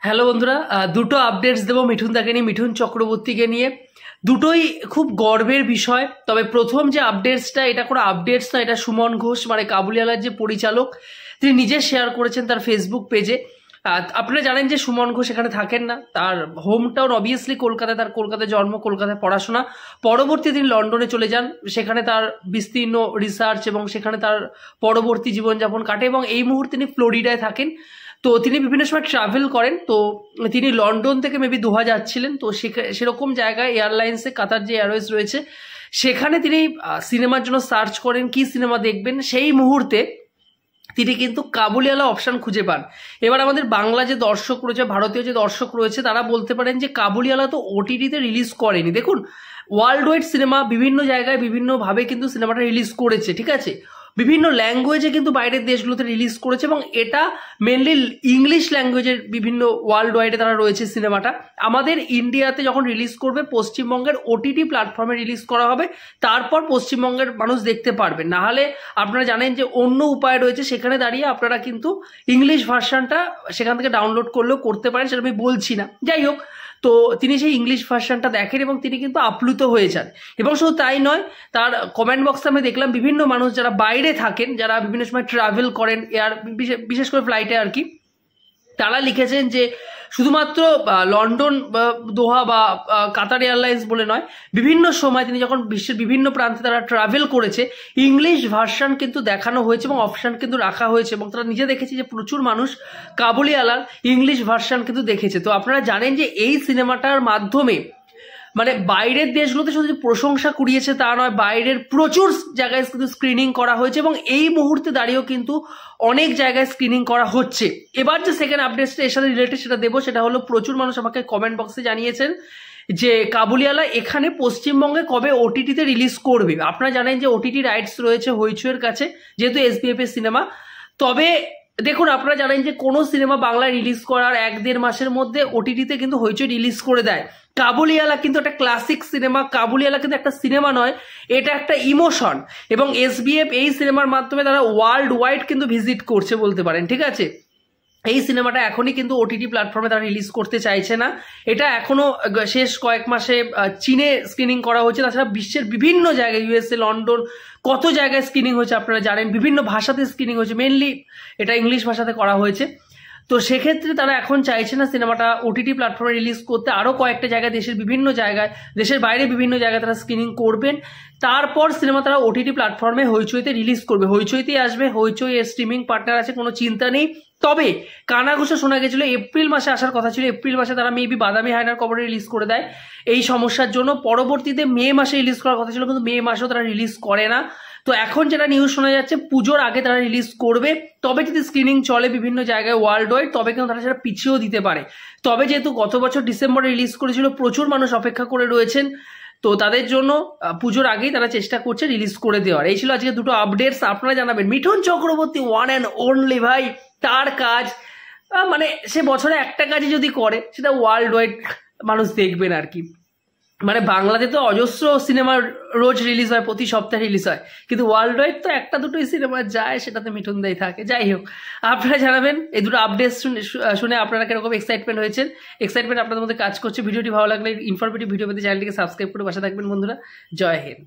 Hello বন্ধুরা, দুটো updates দেবো মিঠুন দাকে নিয়ে, মিঠুন চক্রবর্তীকে নিয়ে। দুটোই খুব গর্বের বিষয়। তবে প্রথম যে আপডেটসটা, এটা কোনো আপডেটস না, এটা সুমন ঘোষ মানে কাবুলিওয়ালার যে পরিচালক, তিনি নিজে শেয়ার করেছেন তার ফেসবুক পেজে। আপনারা জানেন যে সুমন ঘোষ এখানে থাকেন না, তার হোম টাউন অবভিয়াসলি কলকাতায়, তার কলকাতায় জন্ম, কলকাতায় পড়াশোনা। পরবর্তী তিনি লন্ডনে চলে যান, সেখানে তার বিস্তীর্ণ রিসার্চ এবং সেখানে তার পরবর্তী জীবনযাপন কাটে এবং এই মুহূর্তে তিনি ফ্লোরিডায় থাকেন। তো তিনি বিভিন্ন সময় ট্রাভেল করেন। তো তিনি লন্ডন থেকে মেবি দোহা যাচ্ছিলেন, তো সেরকম জায়গায় এয়ারলাইন্সে কাতার যে এয়ারওয়েজ রয়েছে সেখানে তিনি সিনেমার জন্য সার্চ করেন কি সিনেমা দেখবেন। সেই মুহূর্তে তিনি কিন্তু কাবুলিওয়ালা অপশান খুঁজে পান। এবার আমাদের বাংলা যে দর্শক রয়েছে, ভারতীয় যে দর্শক রয়েছে, তারা বলতে পারেন যে কাবুলিওয়ালা তো ওটিটিতে রিলিজ করেনি। দেখুন, ওয়ার্ল্ড ওয়াইড সিনেমা বিভিন্ন জায়গায় বিভিন্নভাবে কিন্তু সিনেমাটা রিলিজ করেছে, ঠিক আছে, বিভিন্ন ল্যাঙ্গুয়েজে কিন্তু বাইরের দেশগুলোতে রিলিজ করেছে এবং এটা মেনলি ইংলিশ ল্যাঙ্গুয়েজের বিভিন্ন ওয়ার্ল্ড ওয়াইডে তারা রয়েছে সিনেমাটা। আমাদের ইন্ডিয়াতে যখন রিলিজ করবে পশ্চিমবঙ্গের ওটিটি প্ল্যাটফর্মে রিলিজ করা হবে, তারপর পশ্চিমবঙ্গের মানুষ দেখতে পারবে। নাহলে আপনারা জানেন যে অন্য উপায় রয়েছে, সেখানে দাঁড়িয়ে আপনারা কিন্তু ইংলিশ ভার্সানটা সেখান থেকে ডাউনলোড করলেও করতে পারেন, সেটা আমি বলছি না। যাই হোক, তো তিনি সেই ইংলিশ ভার্সানটা দেখেন এবং তিনি কিন্তু আপ্লুত হয়ে যান। এবং শুধু তাই নয়, তার কমেন্ট বক্সে আমি দেখলাম বিভিন্ন মানুষ যারা বাইরে থাকেন, যারা বিভিন্ন সময় ট্রাভেল করেন বিশেষ করে ফ্লাইটে আর কি, তারা লিখেছেন যে শুধুমাত্র লন্ডন বা দোহা বা কাতার এয়ারলাইন্স বলে নয়, বিভিন্ন সময় তিনি যখন বিশ্বের বিভিন্ন প্রান্তে তারা ট্রাভেল করেছে, ইংলিশ ভার্সান কিন্তু দেখানো হয়েছে এবং অপশান কিন্তু রাখা হয়েছে এবং তারা নিজে দেখেছে যে প্রচুর মানুষ কাবুলিওয়ালার ইংলিশ ভার্সান কিন্তু দেখেছে। তো আপনারা জানেন যে এই সিনেমাটার মাধ্যমে মানে বাইরের দেশগুলোতে শুধু যে প্রশংসা কুড়িয়েছে তা নয়, বাইরের প্রচুর জায়গায় কিন্তু স্ক্রিনিং করা হয়েছে এবং এই মুহূর্তে দাঁড়িয়েও কিন্তু অনেক জায়গায় স্ক্রিনিং করা হচ্ছে। এবার যে সেকেন্ড আপডেটসটা এর সাথে রিলেটেড সেটা দেবো, সেটা হলো প্রচুর মানুষ আমাকে কমেন্ট বক্সে জানিয়েছেন যে কাবুলিওয়ালা এখানে পশ্চিমবঙ্গে কবে ওটিটিতে রিলিজ করবে। আপনারা জানেন যে ওটিটি রাইটস রয়েছে হইচইয়ের কাছে, যেহেতু এসবিএফ এর সিনেমা। তবে দেখুন, আপনারা জানেন যে কোনো সিনেমা বাংলায় রিলিজ করার 1-1.5 মাসের মধ্যে ওটিটিতে কিন্তু হইচই রিলিজ করে দেয়। কাবুলিওয়ালা কিন্তু একটা ক্লাসিক সিনেমা, কাবুলিওয়ালা কিন্তু একটা সিনেমা নয়, এটা একটা ইমোশন এবং এসবিএফ এই সিনেমার মাধ্যমে তারা ওয়ার্ল্ড ওয়াইড কিন্তু ভিজিট করছে বলতে পারেন, ঠিক আছে। এই সিনেমাটা এখনই কিন্তু ওটিটি প্ল্যাটফর্মে তারা রিলিজ করতে চাইছে না, এটা এখনো শেষ কয়েক মাসে চীনে স্ক্রিনিং করা হয়েছে, তাছাড়া বিশ্বের বিভিন্ন জায়গায় ইউএসএ, লন্ডন, কত জায়গায় স্ক্রিনিং হয়েছে আপনারা জানেন, বিভিন্ন ভাষাতে স্ক্রিনিং হয়েছে, মেনলি এটা ইংলিশ ভাষাতে করা হয়েছে। তো সেক্ষেত্রে তারা এখন চাইছে না সিনেমাটা ওটিটি প্ল্যাটফর্মে রিলিজ করতে, আরও কয়েকটা জায়গায়, দেশের বিভিন্ন জায়গায়, দেশের বাইরে বিভিন্ন জায়গায় তারা স্ক্রিনিং করবেন, তারপর সিনেমা তারা ওটিটি প্ল্যাটফর্মে হইচইতে রিলিজ করবে। হইচইতেই আসবে, হইচই এর স্ট্রিমিং পার্টনার আছে, কোনো চিন্তা নেই। তবে কানাঘুষা শোনা গেছিল এপ্রিল মাসে আসার কথা ছিল, এপ্রিল মাসে তারা মেবি বাদামি হায়নার কবরে রিলিজ করে দেয় এই সমস্যার জন্য। পরবর্তীতে মে মাসে রিলিজ করার কথা ছিল, কিন্তু মে মাসেও তারা রিলিজ করে না। তো এখন যেটা নিউজ শোনা যাচ্ছে পুজোর আগে তারা রিলিজ করবে, তবে যদি স্ক্রিনিং চলে বিভিন্ন জায়গায় ওয়ার্ল্ড ওয়াইড, তবে কিন্তু তারা সেটা পিছিয়েও দিতে পারে। তবে যেহেতু গত বছর ডিসেম্বরে রিলিজ করেছিল, প্রচুর মানুষ অপেক্ষা করে রয়েছেন, তো তাদের জন্য পুজোর আগেই তারা চেষ্টা করছে রিলিজ করে দেওয়ার। এই ছিল আজকে দুটো আপডেটস। আপনারা জানাবেন Mithun Chakraborty one and only ভাই, তার কাজ মানে সে বছরে একটা কাজই যদি করে সেটা ওয়ার্ল্ড ওয়াইড মানুষ দেখবেন আর কি। মানে বাংলাতে তো অজস্র সিনেমা রোজ রিলিজ হয়, প্রতি সপ্তাহে রিলিজ হয়, কিন্তু ওয়ার্ল্ড ওয়াইড তো একটা দুটোই সিনেমা যায়, সেটাতে মিঠুন দাই থাকে। যাই হোক, আপনারা জানাবেন এই দুটো আপডেটস শুনে আপনারা কিরকম এক্সাইটমেন্ট হয়েছেন। এক্সাইটমেন্ট আপনাদের মধ্যে কাজ করছে। ভিডিওটি ভালো লাগলে ইনফরমেটিভ ভিডিও পেতে চ্যানেলটিকে সাবস্ক্রাইব করে পাশে থাকবেন বন্ধুরা। জয় হিন্দ।